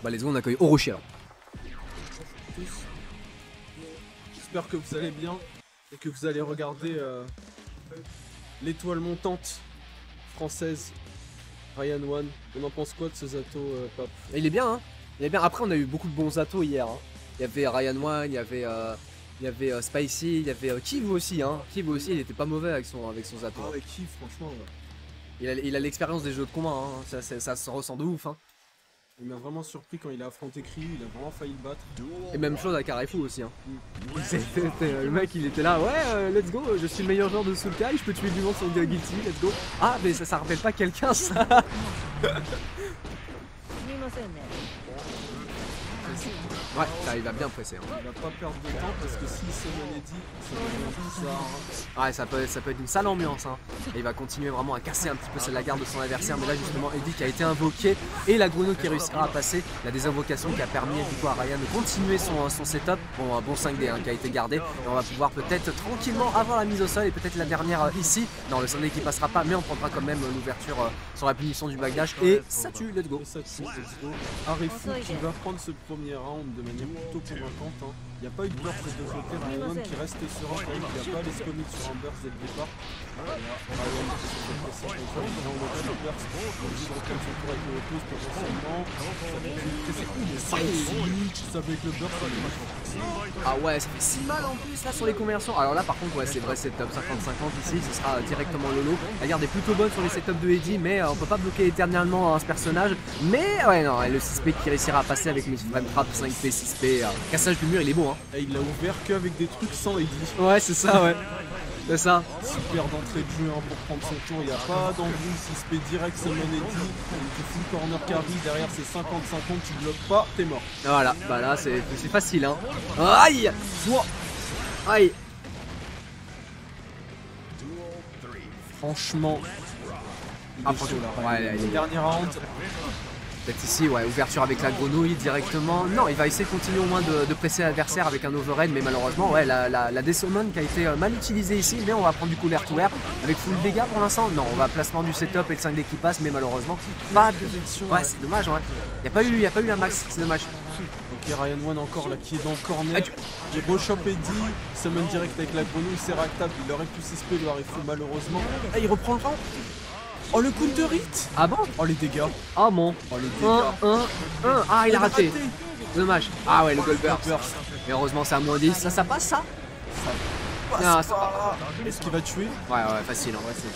Bah les secondes on accueille Orochi alors. J'espère que vous allez bien et que vous allez regarder l'étoile montante française Ryan One. On en pense quoi de ce Zato, Pape? Et il est bien, hein. Il est bien. Après on a eu beaucoup de bons Zato hier. Hein. Il y avait Ryan One, il y avait Spicy, il y avait Kiv aussi. Hein. Kiv aussi, il était pas mauvais avec son Zato. Ah ouais, Kiv, franchement. Il a l'expérience des jeux de combat, hein. Ça se ressent de ouf. Hein. Il m'a vraiment surpris quand il a affronté Kryu, il a vraiment failli le battre. Et même chose avec Arefu aussi. Hein. Le mec il était là, ouais, let's go, je suis le meilleur joueur de Soul Kai, je peux tuer du monde sur Guilty, let's go. Ah, mais ça rappelle pas quelqu'un ça. Ouais, ça il va bien presser. Hein. Il va pas perdre de temps parce que s'il se menait dit, ça devient bizarre. Ouais, ça peut être une sale ambiance. Hein. Et il va continuer vraiment à casser un petit peu la garde de son adversaire. Mais là, justement, Eddie qui a été invoqué et la Gruno qui réussira à passer. La désinvocation qui a permis du coup à Ryan de continuer son setup. Bon, un bon 5D hein, qui a été gardé. Et on va pouvoir peut-être tranquillement avoir la mise au sol et peut-être la dernière ici. Non, le 5D qui passera pas, mais on prendra quand même l'ouverture sur la punition du backdash. Et ça tue, let's go. Arefu qui va prendre ce premier round de manière plutôt convaincante. Hein. Il n'y a pas eu de burst de côté, Ryan qui reste serein quand même, il n'y a pas les comics sur un burst dès le départ. Ryan qui se fait passer comme ça, il va enlever le burst, il va reprendre son tour avec le repose potentiellement. Ça fait que le burst, ça fait vachement. Ah ouais, ça fait si mal en plus là sur les conversions. Alors là par contre ouais c'est vrai setup 50-50 ici, ce sera directement Lolo. La garde est plutôt bonne sur les setups de Eddie, mais on peut pas bloquer éternellement ce personnage. Mais ouais non, le 6P qui réussira à passer avec mes frame trap 5P, 6P, cassage du mur il est bon hein. Et il l'a ouvert qu'avec des trucs sans Eddie. Ouais c'est ça ouais. C'est ça. Super d'entrée de jeu hein, pour prendre son tour, il n'y a pas d'embrouille, 6P direct, c'est mon Eddie. Il te full corner carry, derrière c'est 50-50, tu bloques pas, t'es mort. Voilà, bah là c'est facile hein. Aïe. Aïe. Franchement, il est chaud là. Ouais, le dernier round. Peut-être ici, ouais, ouverture avec la grenouille directement. Non, il va essayer de continuer au moins de presser l'adversaire avec un overhead, mais malheureusement, ouais, la Desummon qui a été mal utilisée ici, mais on va prendre du coup l'air to air avec full dégâts pour l'instant. Non, on va placement du setup et le 5D qui passe, mais malheureusement, pas de direction. Ouais, c'est dommage, ouais. Il n'y a pas eu la max, c'est dommage. Ok, Ryan One encore là qui est dans le corner. Il rechoppe Eddie, summon direct avec la grenouille, c'est ractable. Il aurait pu s'espérer, il aurait fait malheureusement. Ah, il reprend le round. Oh le counter hit. Ah bon? Oh les dégâts. Ah bon. Oh les dégâts. 1. Ah il a raté. Dommage. Ah ouais le gold burst. Mais heureusement c'est à moins 10. Ça passe ça? Non, est-ce qu'il va tuer? Ouais facile en vrai c'est.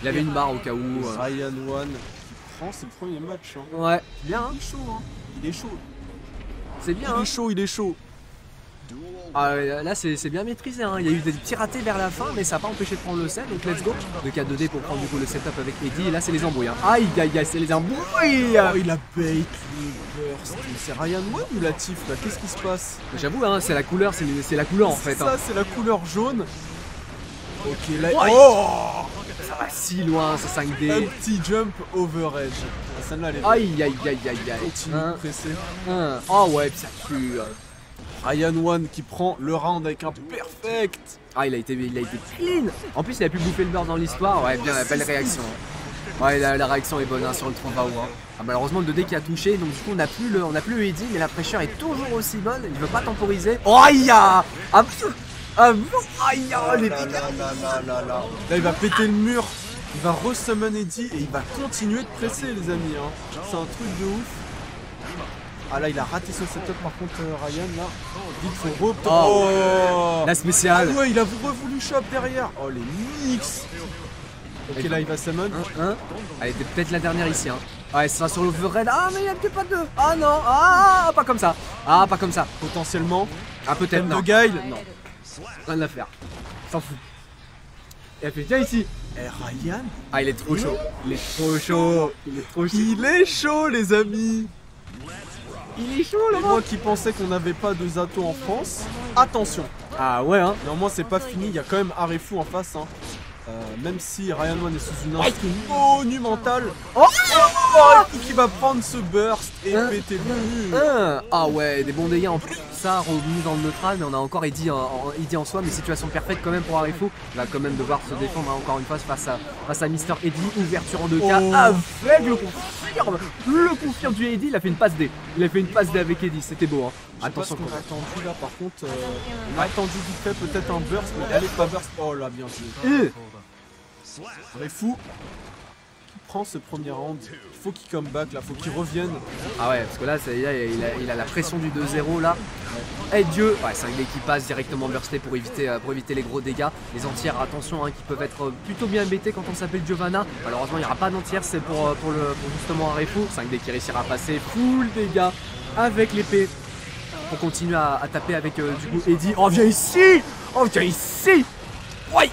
Il avait une barre au cas où. Ryan One qui prend ses premiers matchs. Hein. Ouais. Bien hein. Il est chaud hein. Il est chaud. C'est bien. Il est chaud. Ah, là c'est bien maîtrisé, hein. Il y a eu des petits ratés vers la fin mais ça n'a pas empêché de prendre le set donc let's go. Le 4-2D pour prendre du coup le setup avec Eddie et là c'est les embrouilles hein. Aïe c'est les embrouilles. Oh il a bait le burst. C'est Ryan One ou Latif là? Qu'est-ce qui se passe? J'avoue hein, c'est la couleur, c'est la couleur en fait. Ça c'est la couleur jaune. Ok là. Oh ça va si loin ce 5D. Un petit jump overhead. Celle-là elle est. Aïe. Continue de presser. Oh ouais ça tue. Ryan One qui prend le round avec un perfect. Ah il a été clean. En plus il a pu bouffer le beurre dans l'histoire. Ouais bien belle réaction. Ouais la réaction est bonne hein, sur le tronc hein. Ah, malheureusement le 2D qui a touché donc du coup on n'a plus le Eddie mais la pressure est toujours aussi bonne. Il veut pas temporiser. Oh aïe. Les dégâts. Là il va péter le mur. Il va resummon Eddie et il va continuer de presser les amis hein. C'est un truc de ouf. Ah là il a raté son setup par contre Ryan là. Vite faut re... Oh la spéciale. Ah ouais il a voulu shop derrière. Oh les mix. Ok là il va summon. Elle était peut-être la dernière ici hein. Ouais ce sera sur l'overhead. Ah mais il n'y a peut-être pas deux. Ah non. Ah pas comme ça. Ah pas comme ça. Potentiellement. Ah peut-être non. De Guile. Non. Rien à faire. S'en fout. Et elle fait viens ici. Ryan. Ah il est trop chaud. Il est trop chaud. Il est chaud les amis. Il est chaud là. Moi qui pensais qu'on n'avait pas de Zato en France, attention. Ah ouais hein. Néanmoins c'est pas fini, il y a quand même Arefu en face hein. Même si Ryan One est sous une instru monumentale. Arefu qui va prendre ce burst et péter le mur. Ah ouais des bons dégâts en plus. ça, revenu dans le neutral, mais on a encore Eddie en soi, mais situation parfaite quand même pour Arifu. Il va quand même devoir se défendre encore une fois face à Mister Eddie. Ouverture en 2K avec le confirme du Eddie. Il a fait une passe D. Il a fait une passe D avec Eddie, c'était beau. Hein. Attention qu'on a attendu là, par contre, on a attendu vite fait peut-être un burst, mais allez pas burst. Oh là, bien joué. Arifu prend ce premier round, il faut qu'il come back là, faut qu'il revienne. Ah ouais, parce que là, il a la pression du 2-0 là. Et Dieu, ouais, 5D qui passe directement bursté pour éviter les gros dégâts. Les entières, attention, hein, qui peuvent être plutôt bien embêtées quand on s'appelle Giovanna. Malheureusement, il n'y aura pas d'entières, c'est pour justement Arifu. 5D qui réussira à passer full dégâts avec l'épée pour continuer à taper avec du coup Eddie. Oh, viens ici! Oh, viens ici! Ouais!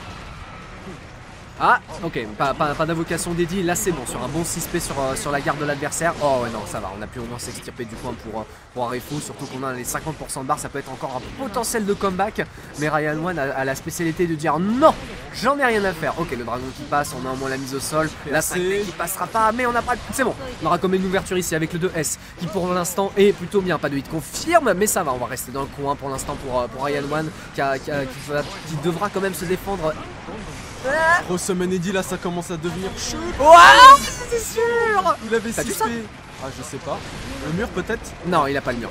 Ah, ok, pas d'invocation d'Eddie, là c'est bon, sur un bon 6P sur la garde de l'adversaire. Oh ouais, non, ça va, on a pu au moins s'extirper du coin pour Arifu, surtout qu'on a les 50% de barre, ça peut être encore un potentiel de comeback. Mais Ryan One a la spécialité de dire non, j'en ai rien à faire. Ok, le dragon qui passe, on a au moins la mise au sol, la 5D qui passera pas, mais on a pas... C'est bon, on aura quand même une ouverture ici avec le 2S, qui pour l'instant est plutôt bien, pas de hit confirme, mais ça va, on va rester dans le coin pour l'instant pour Ryan One, qui devra quand même se défendre. Re-summon Eddie, là ça commence à devenir chaud. Waouh, c'est sûr. Il avait 6P. Ah, je sais pas. Le mur peut-être? Non, il a pas le mur.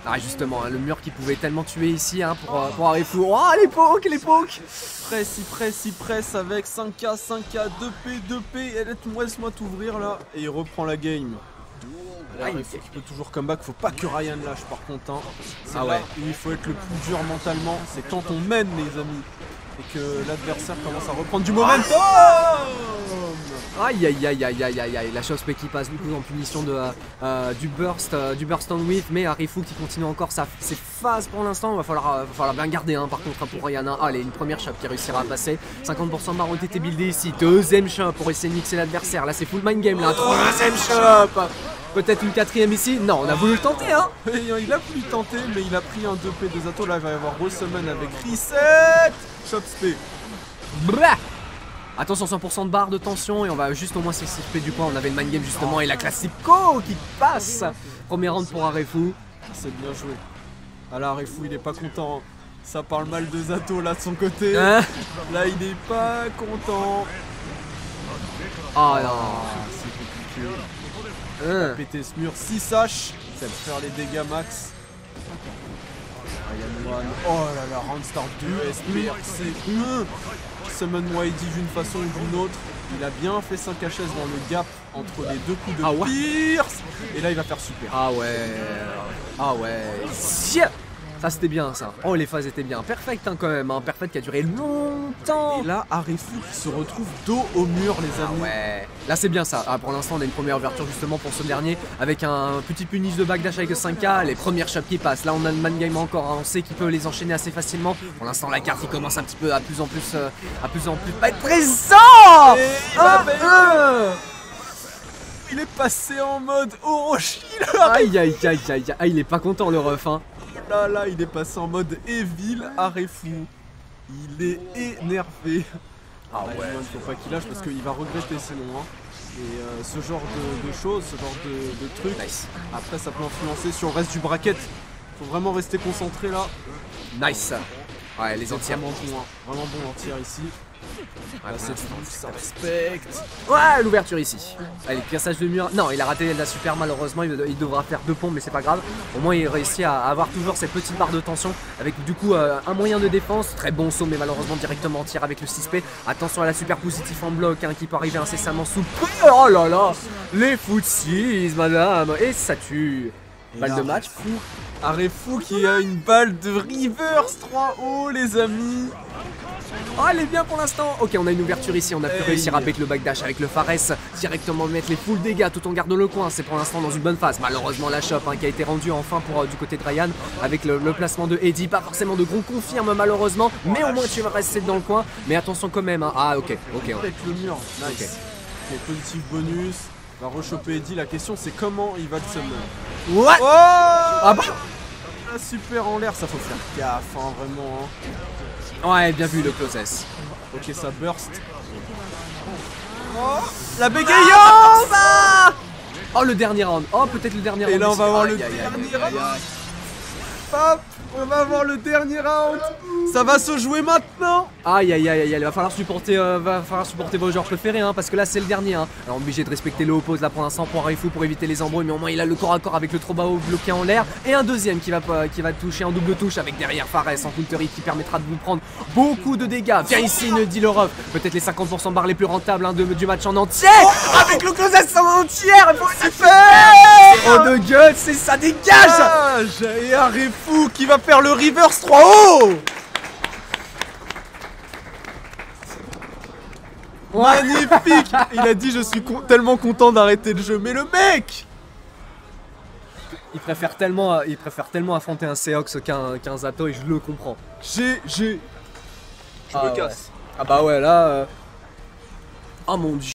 Ah, justement, hein, le mur qui pouvait tellement tuer ici hein, pour Arifu. Oh, l'époque, l'époque. Il presse avec 5K, 5K, 2P. Laisse-moi t'ouvrir là. Et il reprend la game. Là, il peut toujours comeback, faut pas que Ryan lâche par contre. Hein. Ah ouais. Il faut être le plus dur mentalement. C'est quand on mène, les amis. Et que l'adversaire commence à reprendre du momentum. Aïe aïe aïe aïe aïe aïe aïe. La chose qui passe beaucoup en punition du burst on whip, mais Arifu qui continue encore ses phases pour l'instant. Il va falloir bien garder hein, par contre pour Rihanna. Allez, une première shop qui réussira à passer. 50% de marre ont été buildés ici. Deuxième shop pour essayer de mixer l'adversaire. Là c'est full mind game là. Troisième shop. Peut-être une quatrième ici. Non, on a voulu le tenter hein. Il a voulu tenter, mais il a pris un 2P de Zato. Là il va y avoir Re-Summon avec Reset. Shop SP. Blah. Attention, 100% de barre de tension et on va juste au moins s'extirper du coin. On avait le mind game justement et la classico qui passe. Premier round pour Arifu. C'est bien joué. Alors Arifu il est pas content. Ça parle mal de Zato là de son côté. Hein? Là il est pas content. Oh non. C'est compliqué. Il a pété ce mur 6H. Ça va faire les dégâts max. Ryan One. Oh là là, round start 2 SPRC. Summon Eddie d'une façon ou d'une autre. Il a bien fait 5 HS dans le gap entre les deux coups de Pierce. Et là il va faire super. Ah ouais. Ah ouais. Ça c'était bien ça. Oh les phases étaient bien. Perfect hein, quand même. Hein. Perfect qui a duré longtemps. Et là Arifu qui se retrouve dos au mur les amis. Ah ouais. Là c'est bien ça. Ah, pour l'instant on a une première ouverture justement pour ce dernier. Avec un petit punish de backdash avec 5K. Les premières shops qui passent. Là on a le man game encore. Hein. On sait qu'il peut les enchaîner assez facilement. Pour l'instant la carte il commence un petit peu à plus en plus pas être présent. Il est passé en mode Orochi. Aïe aïe aïe aïe aïe. Ah, il est pas content le ref hein. Là, il est passé en mode Evil Arifu. Il est énervé. Ah ouais. Il faut pas qu'il lâche parce qu'il va regretter sinon. Hein. Et ce genre de choses, ce genre de trucs, nice. Après ça peut influencer sur le reste du bracket. Faut vraiment rester concentré là. Nice. Ouais, les entières. Vraiment bon entière ici. Là, c'est tout, ça respecte. Ouais, l'ouverture ici. Allez, pierçage de mur. Non, il a raté la super malheureusement. Il devra faire 2 pompes, mais c'est pas grave. Au moins, il réussit à avoir toujours cette petite barre de tension. Avec du coup un moyen de défense. Très bon saut, mais malheureusement directement en tir avec le 6P. Attention à la super positif en bloc hein, qui peut arriver incessamment sous. Oh là là. Les footsies, madame. Et ça tue. Balle de match. Arifu qui a une balle de reverse 3-0 les amis. Oh, elle est bien pour l'instant. Ok, on a une ouverture ici. On a pu réussir à mettre le backdash avec le Fares. Directement mettre les full dégâts tout en gardant le coin. C'est pour l'instant dans une bonne phase. Malheureusement, la shop hein, qui a été rendue enfin pour du côté de Ryan. Avec le placement de Eddie. Pas forcément de gros confirme malheureusement. Mais au moins tu vas rester dans le coin. Mais attention quand même. Hein. Ah, ok. Avec le mur. Nice. Ok, positif bonus. Il va rechoper Eddie. La question c'est comment il va le summon. Ouais. Oh ah bah. Super en l'air. Ça faut faire gaffe hein, vraiment. Hein. Ouais, bien vu le closest. Ok, ça burst. Oh, la bégayante. Oh, le dernier round. Oh, peut-être le dernier round. Et là, on va avoir le dernier round. Hop, on va avoir le dernier round. Ça va se jouer maintenant. Aïe aïe aïe aïe, il va falloir supporter vos joueurs préférés hein, parce que là c'est le dernier hein. Alors obligé de respecter le oppose là pour l'instant pour Arifou pour éviter les embrouilles, mais au moins il a le corps à corps avec le Trobao bloqué en l'air et un deuxième qui va toucher en double touche avec derrière Fares en counter qui permettra de vous prendre beaucoup de dégâts. Viens ici Nidilorov, peut-être les 50% barres les plus rentables hein, du match en entier. Avec le closest en entière, il faut le faire. Oh de gueule, c'est ça, dégage. Et Arifou qui va faire le reverse 3-0. Magnifique. Il a dit je suis tellement content d'arrêter le jeu. Mais le mec, il préfère tellement affronter un Seox qu'un Zato et je le comprends. GG. Je me casse. Ah bah ouais là... Oh mon dieu.